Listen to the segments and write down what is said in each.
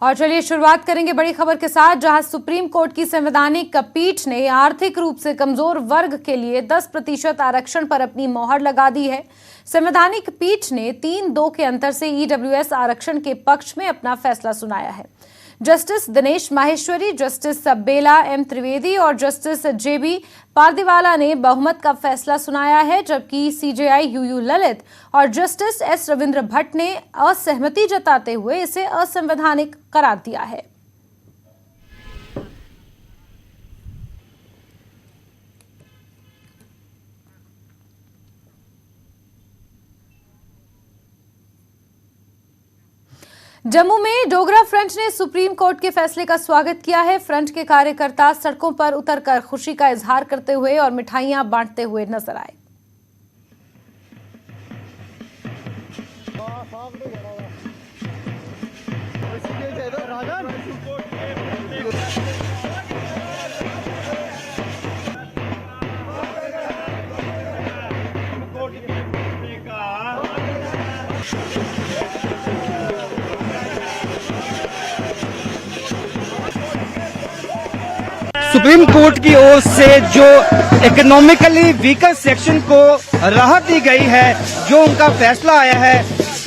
और चलिए शुरुआत करेंगे बड़ी खबर के साथ, जहां सुप्रीम कोर्ट की संवैधानिक पीठ ने आर्थिक रूप से कमजोर वर्ग के लिए 10% आरक्षण पर अपनी मोहर लगा दी है। संवैधानिक पीठ ने 3-2 के अंतर से ईडब्ल्यूएस आरक्षण के पक्ष में अपना फैसला सुनाया है। जस्टिस दिनेश माहेश्वरी, जस्टिस बेला एम त्रिवेदी और जस्टिस जेबी पारदीवाला ने बहुमत का फैसला सुनाया है, जबकि सीजेआई यूयू ललित और जस्टिस एस रविंद्र भट्ट ने असहमति जताते हुए इसे असंवैधानिक करार दिया है। जम्मू में डोगरा फ्रंट ने सुप्रीम कोर्ट के फैसले का स्वागत किया है। फ्रंट के कार्यकर्ता सड़कों पर उतरकर खुशी का इजहार करते हुए और मिठाइयां बांटते हुए नजर आए। सुप्रीम कोर्ट की ओर से जो इकोनॉमिकली वीकर सेक्शन को राहत दी गई है, जो उनका फैसला आया है,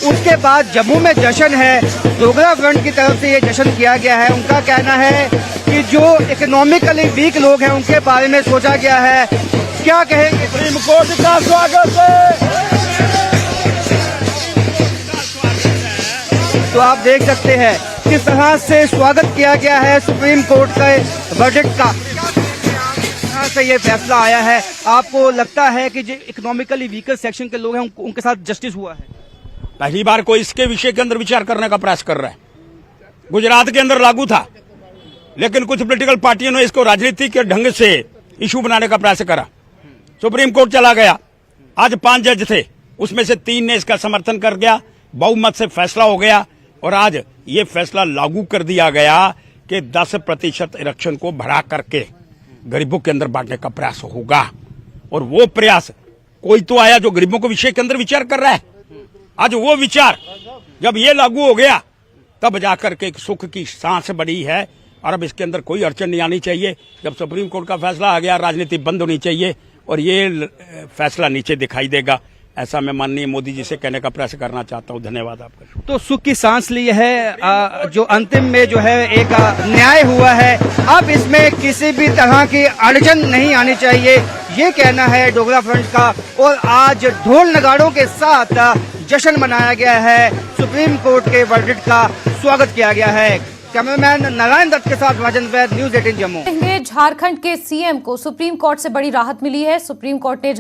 उसके बाद जम्मू में जश्न है। डोगरा फ्रंट की तरफ से ये जश्न किया गया है। उनका कहना है कि जो इकोनॉमिकली वीक लोग हैं उनके बारे में सोचा गया है। क्या कहेंगे? सुप्रीम कोर्ट का स्वागत है। तो आप देख सकते हैं किस तरह से स्वागत किया गया है सुप्रीम कोर्ट के वर्डिक्ट का। से ये फैसला आया है, आपको लगता है कि जो इकोनॉमिकली वीकर सेक्शन के लोग हैं उनके साथ जस्टिस हुआ है? पहली बार कोई इसके विषय के अंदर विचार करने का प्रयास कर रहा है। गुजरात के अंदर लागू था, लेकिन कुछ पॉलिटिकल पार्टियों ने इसको राजनीति के ढंग से इशू बनाने का प्रयास करा। सुप्रीम कोर्ट चला गया। आज 5 जज थे, उसमें से 3 ने इसका समर्थन कर गया, बहुमत से फैसला हो गया और आज ये फैसला लागू कर दिया गया कि 10% आरक्षण को बढ़ा करके गरीबों के अंदर बांटने का प्रयास होगा। और वो प्रयास कोई तो आया जो गरीबों के विषय के अंदर विचार कर रहा है। आज वो विचार जब ये लागू हो गया तब जाकर के एक सुख की सांस बड़ी है और अब इसके अंदर कोई अड़चन नहीं आनी चाहिए। जब सुप्रीम कोर्ट का फैसला आ गया, राजनीति बंद होनी चाहिए और ये फैसला नीचे दिखाई देगा, ऐसा मैं माननीय मोदी जी से कहने का प्रयास करना चाहता हूं। धन्यवाद आपका। तो सुख की सांस ली है, जो अंतिम में जो है एक न्याय हुआ है। अब इसमें किसी भी तरह की अड़चन नहीं आनी चाहिए, ये कहना है डोगरा फ्रंट का। और आज ढोल नगाड़ों के साथ जश्न मनाया गया है, सुप्रीम कोर्ट के वर्डिक्ट का स्वागत किया गया है। कैमरामैन नारायण दत्त के साथ राजेंद्र वैद, न्यूज 18 जम्मू। झारखंड के सीएम को सुप्रीम कोर्ट से बड़ी राहत मिली है। सुप्रीम कोर्ट ने